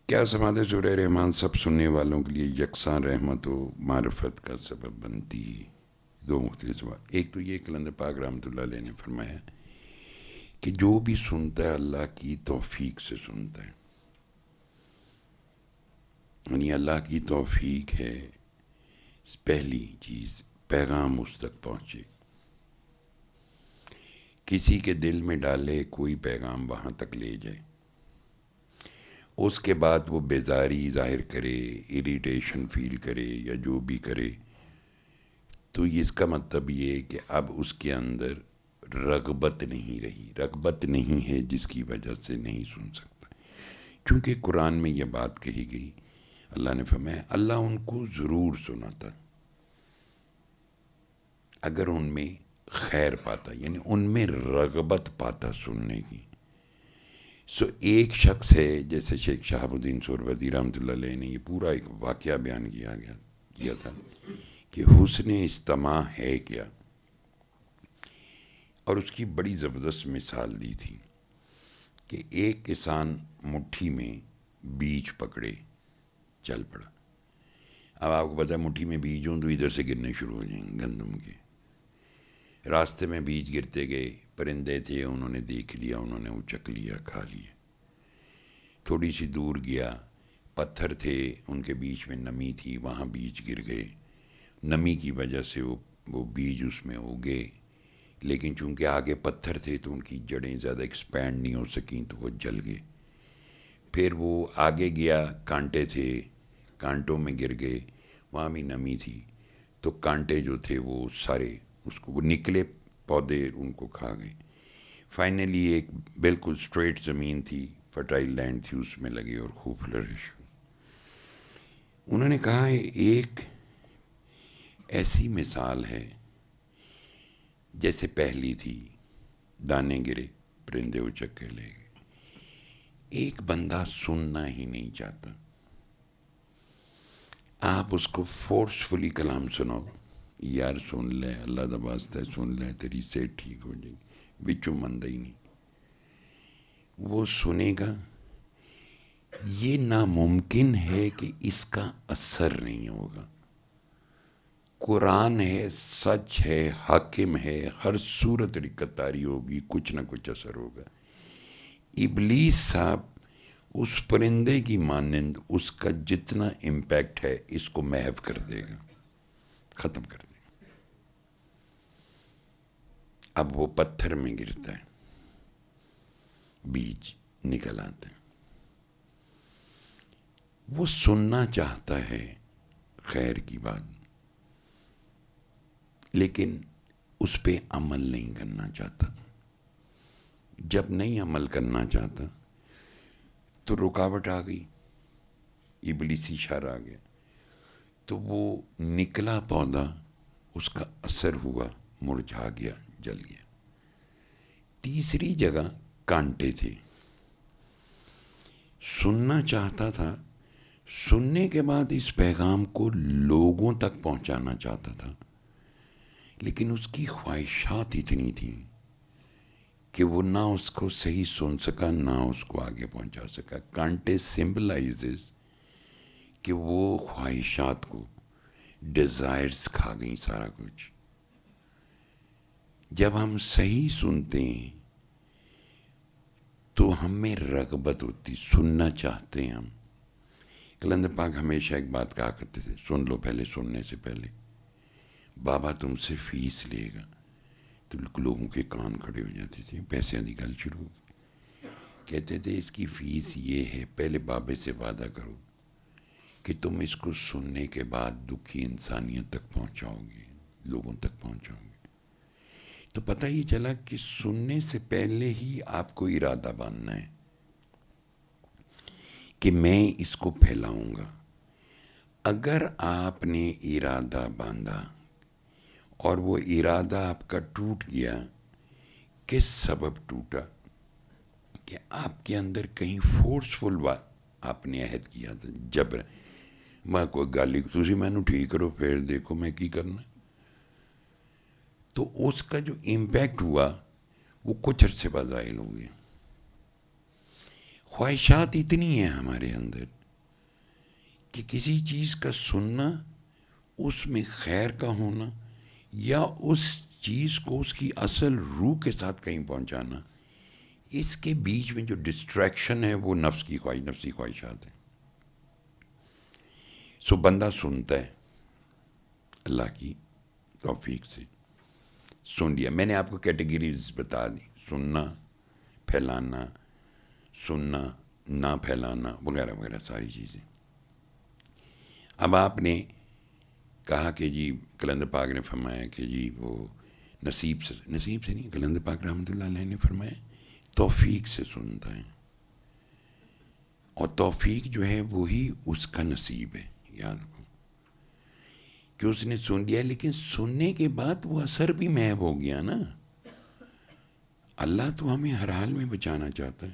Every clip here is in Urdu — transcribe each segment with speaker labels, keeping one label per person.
Speaker 1: کیا سماعت سورہ رحمان سب سننے والوں کے لیے یکساں رحمت و معرفت کا سبب بنتی ہے؟ دو مختلف سوال. ایک تو یہ کلندر پاک رحمۃ اللہ علیہ نے فرمایا کہ جو بھی سنتا ہے اللہ کی توفیق سے سنتا ہے، یعنی اللہ کی توفیق ہے پہلی چیز پیغام اس تک پہنچے، کسی کے دل میں ڈالے کوئی پیغام وہاں تک لے جائے، اس کے بعد وہ بیزاری ظاہر کرے، اریٹیشن فیل کرے یا جو بھی کرے، تو اس کا مطلب یہ کہ اب اس کے اندر رغبت نہیں رہی، رغبت نہیں ہے جس کی وجہ سے نہیں سن سکتا. چونکہ قرآن میں یہ بات کہی گئی، اللہ نے فرمایا اللہ ان کو ضرور سناتا اگر ان میں خیر پاتا، یعنی ان میں رغبت پاتا سننے کی. ایک شخص ہے جیسے شیخ شہاب الدین سہروردی رحمۃ اللہ علیہ نے یہ پورا ایک واقعہ بیان کیا تھا کہ حسن استماع ہے کیا، اور اس کی بڑی زبردست مثال دی تھی کہ ایک کسان مٹھی میں بیج پکڑے چل پڑا. اب آپ کو پتہ ہے مٹھی میں بیج ہوں تو ادھر سے گرنے شروع ہو جائیں گے گندم کے. راستے میں بیج گرتے گئے، پرندے تھے انہوں نے دیکھ لیا، انہوں نے اچک لیا، کھا لیا. تھوڑی سی دور گیا، پتھر تھے ان کے بیچ میں نمی تھی، وہاں بیج گر گئے. نمی کی وجہ سے وہ بیج اس میں اگے، لیکن چونکہ آگے پتھر تھے تو ان کی جڑیں زیادہ ایکسپینڈ نہیں ہو سکیں تو وہ جل گئے. پھر وہ آگے گیا، کانٹے تھے، کانٹوں میں گر گئے، وہاں بھی نمی تھی تو کانٹے جو تھے وہ سارے وہ نکلے پودے ان کو کھا گئے. فائنلی ایک بالکل اسٹریٹ زمین تھی، فرٹائل لینڈ تھی، اس میں لگے اور خوب فلرش. انہوں نے کہا ایک ایسی مثال ہے جیسے پہلی تھی، دانے گرے پرندے اچک کے لے گئے. ایک بندہ سننا ہی نہیں چاہتا، آپ اس کو فورسفلی کلام سناؤ، یار سن لے اللہ دا واسطہ سن لے تیری صحت ٹھیک ہو جائے گی، بچوں مندہ ہی نہیں. وہ سنے گا، یہ ناممکن ہے کہ اس کا اثر نہیں ہوگا. قرآن ہے، سچ ہے، حاکم ہے، ہر صورت دقت آری ہوگی، کچھ نہ کچھ اثر ہوگا. ابلیس صاحب اس پرندے کی مانند اس کا جتنا امپیکٹ ہے اس کو محو کر دے گا، ختم کر دے گا. اب وہ پتھر میں گرتا ہے، بیج نکل آتے ہیں. وہ سننا چاہتا ہے خیر کی بات، لیکن اس پہ عمل نہیں کرنا چاہتا. جب نہیں عمل کرنا چاہتا تو رکاوٹ آ گئی، ابلیسی اشارہ آ گیا، تو وہ نکلا پودا، اس کا اثر ہوا، مرجھا گیا، جل گیا. تیسری جگہ کانٹے تھے، سننا چاہتا تھا، سننے کے بعد اس پیغام کو لوگوں تک پہنچانا چاہتا تھا، لیکن اس کی خواہشات اتنی تھیں کہ وہ نہ اس کو صحیح سن سکا، نہ اس کو آگے پہنچا سکا. کانٹے سمبلائزز کہ وہ خواہشات کو، ڈیزائرز کھا گئیں سارا کچھ. جب ہم صحیح سنتے ہیں تو ہمیں رغبت ہوتی، سننا چاہتے ہیں ہم. کلندر پاک ہمیشہ ایک بات کہا کرتے تھے، سن لو پہلے، سننے سے پہلے بابا تم سے فیس لے گا. تو لوگوں کے کان کھڑے ہو جاتے تھے، پیسے کی گل شروع ہو گئی. کہتے تھے اس کی فیس یہ ہے، پہلے بابے سے وعدہ کرو کہ تم اس کو سننے کے بعد دکھی انسانیت تک پہنچاؤ گے، لوگوں تک پہنچاؤ گے. تو پتہ یہ چلا کہ سننے سے پہلے ہی آپ کو ارادہ باندھنا ہے کہ میں اس کو پھیلاؤں گا. اگر آپ نے ارادہ باندھا اور وہ ارادہ آپ کا ٹوٹ گیا، کس سبب ٹوٹا؟ کہ آپ کے اندر کہیں فورسفل آپ نے عہد کیا تھا، جبر، میں کوئی گالی تھی مینو ٹھیک کرو پھر دیکھو میں کی کرنا. تو اس کا جو امپیکٹ ہوا وہ کچھ عرصے بعد ظاہر ہو گیا. خواہشات اتنی ہیں ہمارے اندر کہ کسی چیز کا سننا، اس میں خیر کا ہونا، یا اس چیز کو اس کی اصل روح کے ساتھ کہیں پہنچانا، اس کے بیچ میں جو ڈسٹریکشن ہے وہ نفسی خواہشات ہیں. سو بندہ سنتا ہے اللہ کی توفیق سے، سن لیا. میں نے آپ کو کیٹیگریز بتا دی: سننا، پھیلانا، سننا، نہ پھیلانا، وغیرہ وغیرہ ساری چیزیں. اب آپ نے کہا کہ جی کلندر پاک نے فرمایا کہ جی وہ نصیب سے نہیں، کلندر پاک رحمۃ اللہ علیہ نے فرمایا توفیق سے سنتا ہے، اور توفیق جو ہے وہی اس کا نصیب ہے. یاد رکھو کہ اس نے سن لیا، لیکن سننے کے بعد وہ اثر بھی محو ہو گیا نا. اللہ تو ہمیں ہر حال میں بچانا چاہتا ہے.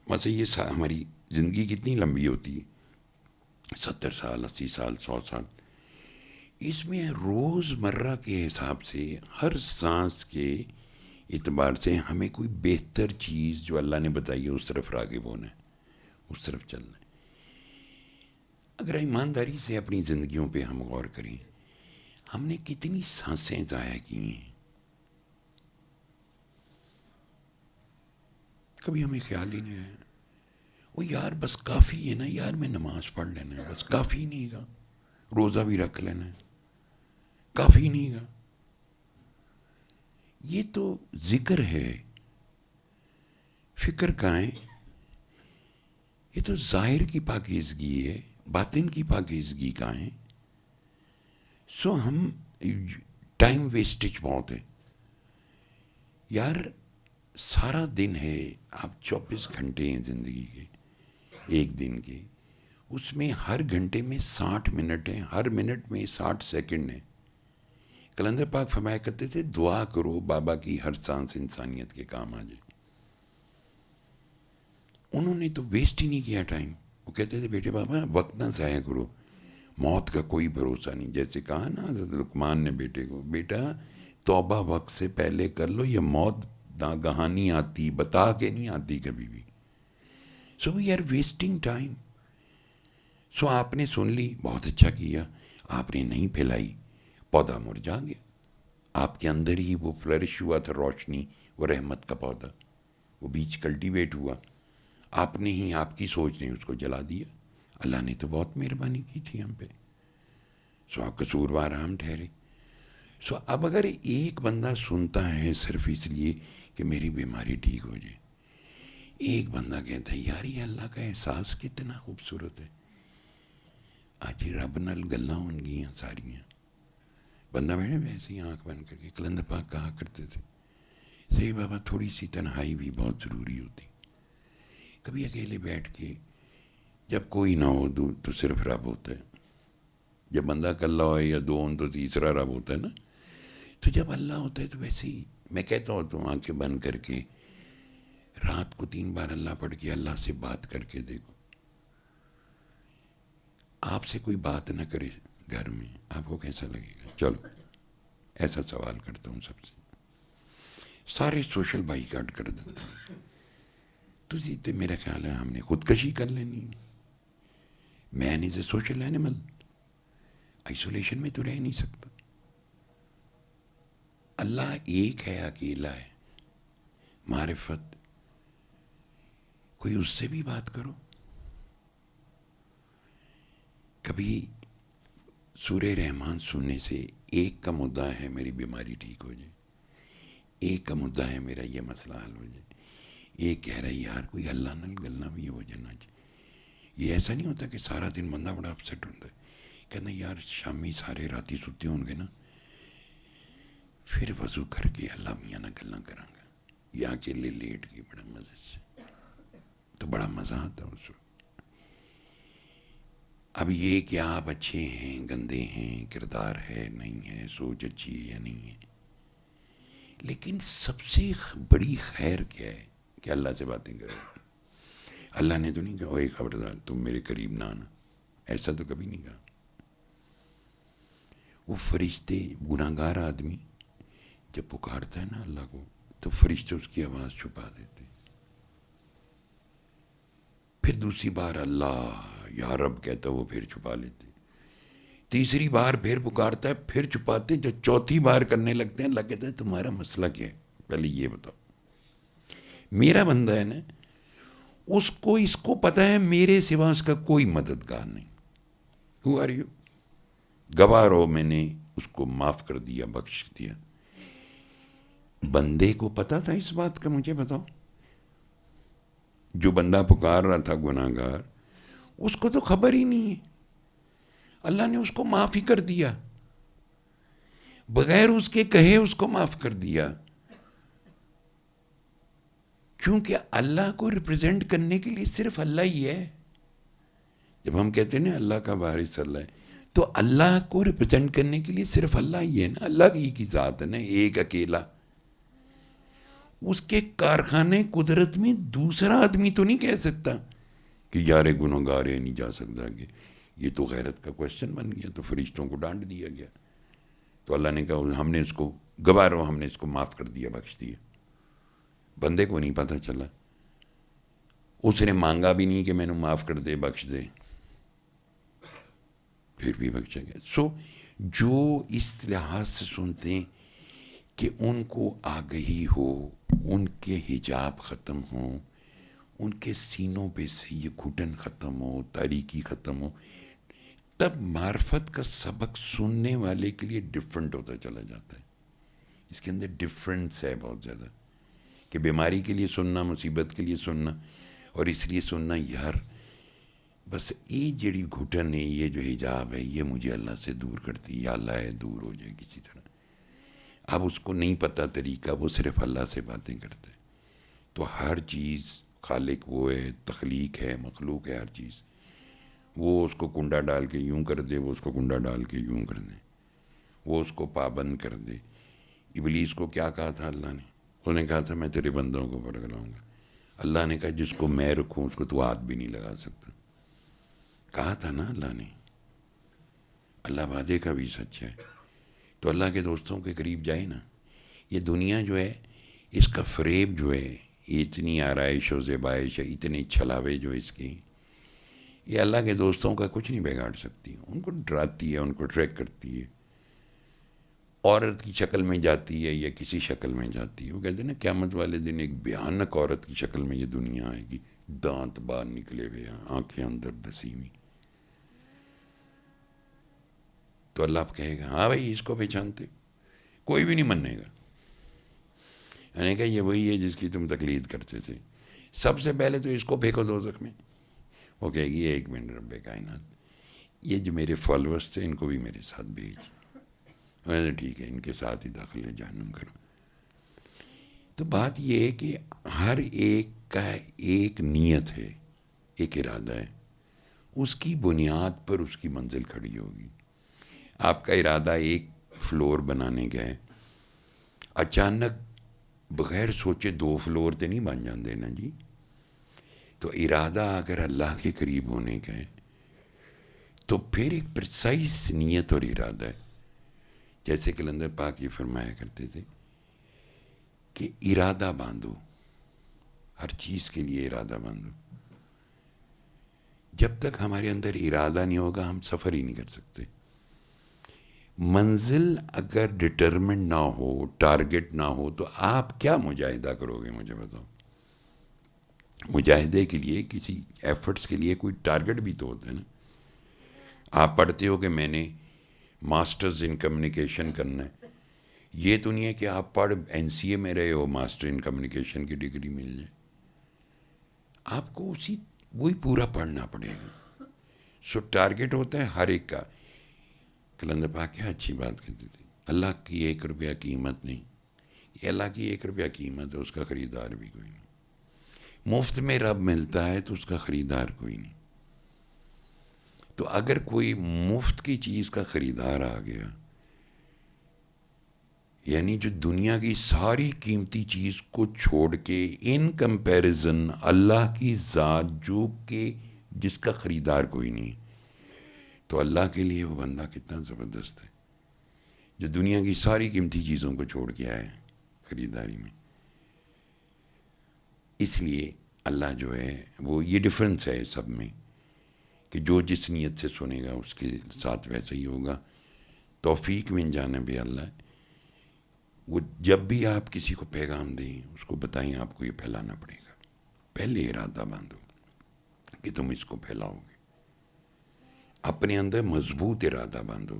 Speaker 1: مثلا یہ ہماری زندگی کتنی لمبی ہوتی ہے، 70 سال، 80 سال، 100 سال. اس میں روز مرہ کے حساب سے، ہر سانس کے اعتبار سے ہمیں کوئی بہتر چیز جو اللہ نے بتائی ہے اس طرف راغب ہونا ہے، اس طرف چلنا ہے. اگر ایمانداری سے اپنی زندگیوں پہ ہم غور کریں، ہم نے کتنی سانسیں ضائع کی ہیں. کبھی ہمیں خیال ہی نہیں آیا وہ یار بس کافی ہے نا یار، میں نماز پڑھ لینا ہے، بس کافی نہیں گا، روزہ بھی رکھ لینا ہے، کافی نہیں گا. یہ تو ذکر ہے، فکر کہاں ہے؟ یہ تو ظاہر کی پاکیزگی ہے، باطن کی پاکیزگی کہاں ہے؟ سو ہم ٹائم ویسٹیج بہت ہے یار. سارا دن ہے، آپ 24 گھنٹے ہیں زندگی کے، ایک دن کے، اس میں ہر گھنٹے میں 60 منٹ ہیں، ہر منٹ میں 60 سیکنڈ ہیں. کلندر پاک فرمایا کرتے تھے دعا کرو بابا کی ہر سانس انسانیت کے کام آ جائے. انہوں نے تو ویسٹ ہی نہیں کیا ٹائم. وہ کہتے تھے بیٹے بابا وقت نہ ضائع کرو، موت کا کوئی بھروسہ نہیں. جیسے کہا نا حضرت لقمان نے بیٹے کو، بیٹا توبہ وقت سے پہلے کر لو، یہ موت ناگہانی آتی، بتا کے نہیں آتی کبھی بھی. سو وی آر ویسٹنگ ٹائم. سو آپ نے سن لی، بہت اچھا کیا. آپ نے نہیں پھیلائی، پودا مرجھا گیا. آپ کے اندر ہی وہ فلرش ہوا تھا روشنی، وہ رحمت کا پودا، وہ بیچ کلٹیویٹ ہوا. آپ نے ہی، آپ کی سوچ نے اس کو جلا دیا. اللہ نے تو بہت مہربانی کی تھی ہم پہ. سو آپ قصوروار ہم ٹھہرے. سو اب اگر ایک بندہ سنتا ہے صرف اس لیے کہ میری بیماری ٹھیک ہو جائے، ایک بندہ کہتا ہے یار یہ اللہ کا احساس کتنا خوبصورت ہے، آج رب نال گلاں ہون گیاں ساریاں. بندہ بیٹھے ویسے ہی آنکھ بند کر کے کلندر پاک کہا کرتے تھے صحیح بابا تھوڑی سی تنہائی بھی بہت ضروری ہوتی. کبھی اکیلے بیٹھ کے، جب کوئی نہ ہو تو صرف رب ہوتا ہے. جب بندہ اکلا ہو یا دو ہوں تو تیسرا رب ہوتا ہے نا. تو جب اللہ ہوتا ہے تو ویسے ہی میں کہتا ہوں تو آنکھیں بند کر کے رات کو 3 بار اللہ پڑھ کے اللہ سے بات کر کے دیکھو. آپ سے کوئی بات نہ کرے گھر میں، آپ کو کیسا لگے گا؟ چلو ایسا سوال کرتا ہوں سب سے. سارے سوشل بائی کاٹ کر دیتے ہیں تو میرا خیال ہے ہم نے خودکشی کر لینی. مین از اے سوشل اینیمل، آئسولیشن میں تو رہ نہیں سکتا. اللہ ایک ہے، اکیلا ہے. معرفت، کوئی اس سے بھی بات کرو. کبھی سورہ رحمان سننے سے ایک کا مدعا ہے میری بیماری ٹھیک ہو جائے، ایک کا مدعا ہے میرا یہ مسئلہ حل ہو جائے، ایک کہہ رہا ہے یار کوئی اللہ نال گلنا بھی ہو جانا چاہیے. یہ ایسا نہیں ہوتا کہ سارا دن بندہ بڑا اپسیٹ ہوتا ہے، کہنا یار شامی سارے راتی ستے ہوں گے نا، پھر وضو کر کے اللہ میاں نہ گلاں کراں گا، یا اکیلے لیٹ کے بڑا مزے سے، تو بڑا مزہ آتا اس وقت. اب یہ کہ آپ اچھے ہیں گندے ہیں، کردار ہے نہیں ہے، سوچ اچھی ہے یا نہیں ہے، لیکن سب سے بڑی خیر کیا ہے کہ اللہ سے باتیں کرو. اللہ نے تو نہیں کہا اوے خبردار تم میرے قریب نہ آنا، ایسا تو کبھی نہیں کہا. وہ فرشتے، گناہگار آدمی جب پکارتا ہے نا اللہ کو تو فرشتے اس کی آواز چھپا دیتے. پھر دوسری بار اللہ یا رب کہتا ہے وہ پھر چھپا لیتے، تیسری بار پھر پکارتا ہے پھر چھپاتے، جب چوتھی بار کرنے لگتے ہیں اللہ کہتا ہے تمہارا مسئلہ کیا ہے، پہلے یہ بتاؤ۔ میرا بندہ ہے نا، اس کو پتہ ہے میرے سوا اس کا کوئی مددگار نہیں، ہو آر یو، گواہ رہو میں نے اس کو معاف کر دیا، بخش دیا۔ بندے کو پتا تھا اس بات کا؟ مجھے بتاؤ، جو بندہ پکار رہا تھا گناہ گار، اس کو تو خبر ہی نہیں ہے، اللہ نے اس کو معاف ہی کر دیا، بغیر اس کے کہے اس کو معاف کر دیا، کیونکہ اللہ کو ریپرزینٹ کرنے کے لیے صرف اللہ ہی ہے۔ جب ہم کہتے ہیں نا اللہ کا وارث اللہ ہے، تو اللہ کو ریپرزینٹ کرنے کے لیے صرف اللہ ہی ہے نا، اللہ کی ذات ہے نا، ایک اکیلا۔ اس کے کارخانے قدرت میں دوسرا آدمی تو نہیں کہہ سکتا کہ یار گنہگار ہے نہیں جا سکتا، کہ یہ تو غیرت کا کوشچن بن گیا، تو فرشتوں کو ڈانٹ دیا گیا۔ تو اللہ نے کہا ہم نے اس کو گواہ رہو، ہم نے اس کو معاف کر دیا، بخش دیا۔ بندے کو نہیں پتہ چلا، اس نے مانگا بھی نہیں کہ میں نے معاف کر دے، بخش دے، پھر بھی بخشا گیا۔ سو جو اس لحاظ سے سنتے ہیں کہ ان کو آگہی ہو، ان کے حجاب ختم ہوں، ان کے سینوں پہ سے یہ گھٹن ختم ہو، تاریکی ختم ہو، تب معرفت کا سبق سننے والے کے لیے ڈفرنٹ ہوتا چلا جاتا ہے۔ اس کے اندر ڈفرنس ہے بہت زیادہ، کہ بیماری کے لیے سننا، مصیبت کے لیے سننا، اور اس لیے سننا یار بس یہ جڑی گھٹن ہے، یہ جو حجاب ہے، یہ مجھے اللہ سے دور کرتی، یا اللہ ہے دور ہو جائے کسی طرح۔ اب اس کو نہیں پتہ طریقہ، وہ صرف اللہ سے باتیں کرتا ہے۔ تو ہر چیز خالق وہ ہے، تخلیق ہے، مخلوق ہے ہر چیز، وہ اس کو کنڈا ڈال کے یوں کر دے، وہ اس کو کنڈا ڈال کے یوں کر دے، وہ اس کو پابند کر دے۔ ابلیس کو کیا کہا تھا اللہ نے؟ انہوں نے کہا تھا میں تیرے بندوں کو پکڑ لاؤں گا۔ اللہ نے کہا جس کو میں رکھوں اس کو تو ہاتھ بھی نہیں لگا سکتا، کہا تھا نا اللہ نے۔ اللہ وعدے کا بھی سچ ہے۔ تو اللہ کے دوستوں کے قریب جائے نا، یہ دنیا جو ہے اس کا فریب جو ہے، یہ اتنی آرائش و زیبائش ہے، اتنے چھلاوے جو اس کی، یہ اللہ کے دوستوں کا کچھ نہیں بگاڑ سکتی، ان کو ڈراتی ہے، ان کو ٹریک کرتی ہے۔ عورت کی شکل میں جاتی ہے یا کسی شکل میں جاتی ہے، وہ کہتے ہیں نا قیامت والے دن ایک بھیانک عورت کی شکل میں یہ دنیا آئے گی، دانت باہر نکلے ہوئے، آنکھیں اندر دسی ہوئی۔ تو اللہ اب کہے گا ہاں بھائی اس کو پہچانتے، کوئی بھی نہیں مننے گا۔ میں نے کہا یہ وہی ہے جس کی تم تقلید کرتے تھے، سب سے پہلے تو اس کو پھینکو دوزخ میں۔ وہ کہے گی ایک منٹ رب کائنات، یہ جو میرے فالوورس تھے ان کو بھی میرے ساتھ بھیج۔ میں نے ٹھیک ہے ان کے ساتھ ہی داخل جہنم کرو۔ تو بات یہ ہے کہ ہر ایک کا ایک نیت ہے، ایک ارادہ ہے، اس کی بنیاد پر اس کی منزل کھڑی ہوگی۔ آپ کا ارادہ ایک فلور بنانے کا ہے، اچانک بغیر سوچے 2 فلور تو نہیں بن جاندے نا جی۔ تو ارادہ اگر اللہ کے قریب ہونے کا ہے تو پھر ایک پرسائز نیت اور ارادہ ہے۔ جیسے کلندر پاک یہ فرمایا کرتے تھے کہ ارادہ باندھو، ہر چیز کے لیے ارادہ باندھو۔ جب تک ہمارے اندر ارادہ نہیں ہوگا ہم سفر ہی نہیں کر سکتے۔ منزل اگر ڈٹرمنٹ نہ ہو، ٹارگٹ نہ ہو، تو آپ کیا مجاہدہ کرو گے؟ مجھے بتاؤ۔ مجاہدے کے لیے، کسی ایفرٹس کے لیے کوئی ٹارگٹ بھی تو ہوتا ہے نا۔ آپ پڑھتے ہو کہ میں نے ماسٹرز ان کمیونیکیشن کرنا ہے، یہ تو نہیں ہے کہ آپ پڑھ NCA میں رہے ہو ماسٹر ان کمیونیکیشن کی ڈگری مل جائے، آپ کو وہی پورا پڑھنا پڑے گا۔ سو ٹارگٹ ہوتا ہے ہر ایک کا۔ کلندر پاک کیا اچھی بات کہتے تھے، اللہ کی 1 روپیہ قیمت نہیں، یہ اللہ کی 1 روپیہ قیمت ہے، اس کا خریدار بھی کوئی نہیں۔ مفت میں رب ملتا ہے تو اس کا خریدار کوئی نہیں۔ تو اگر کوئی مفت کی چیز کا خریدار آ گیا، یعنی جو دنیا کی ساری قیمتی چیز کو چھوڑ کے ان کمپیریزن اللہ کی ذات جو کہ جس کا خریدار کوئی نہیں، تو اللہ کے لیے وہ بندہ کتنا زبردست ہے جو دنیا کی ساری قیمتی چیزوں کو چھوڑ کے آئے خریداری میں۔ اس لیے اللہ جو ہے وہ یہ ڈفرینس ہے سب میں کہ جو جس نیت سے سنے گا اس کے ساتھ ویسا ہی ہوگا. توفیق من جانب اللہ. وہ جب بھی آپ کسی کو پیغام دیں اس کو بتائیں آپ کو یہ پھیلانا پڑے گا. پہلے ارادہ باندھو کہ تم اس کو پھیلاؤ گے. اپنے اندر مضبوط ارادہ باندھو.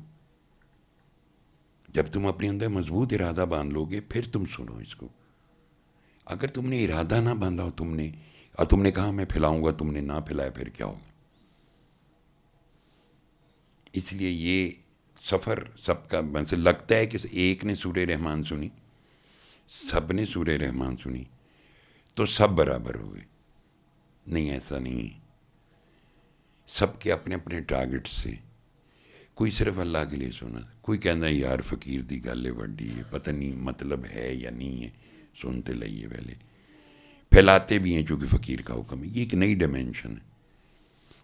Speaker 1: جب تم اپنے اندر مضبوط ارادہ باندھ لو گے پھر تم سنو اس کو. اگر تم نے ارادہ نہ باندھا اور تم نے کہا میں پھیلاؤں گا, تم نے نہ پھیلایا, پھر کیا ہوگا؟ اس لیے یہ سفر سب کا سے لگتا ہے کہ ایک نے سورہ رحمان سنی, سب نے سورہ رحمان سنی تو سب برابر ہو گئے. نہیں, ایسا نہیں. سب کے اپنے اپنے ٹارگٹ سے. کوئی صرف اللہ کے لیے سنا, کوئی کہنا یار فقیر دی گل ہے وڈی ہے, پتہ نہیں مطلب ہے یا نہیں ہے, سنتے لئیے پہلے. پھیلاتے بھی ہیں چونکہ فقیر کا حکم ہے. یہ ایک نئی ڈائمینشن ہے.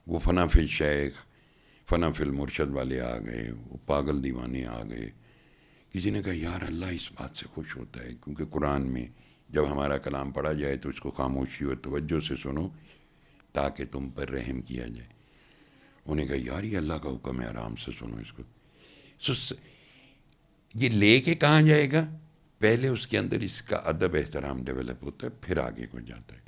Speaker 1: وہ فنا فی الشیخ فنا فی المرشد والے آ گئے, وہ پاگل دیوانے آ گئے. کسی نے کہا یار اللہ اس بات سے خوش ہوتا ہے کیونکہ قرآن میں جب ہمارا کلام پڑھا جائے تو اس کو خاموشی اور توجہ سے سنو تاکہ تم پر رحم کیا جائے. انہوں نے کہا یار یہ اللہ کا حکم ہے, آرام سے سنو اس کو. یہ لے کے کہاں جائے گا؟ پہلے اس کے اندر اس کا ادب احترام ڈیولپ ہوتا ہے, پھر آگے کو جاتا ہے.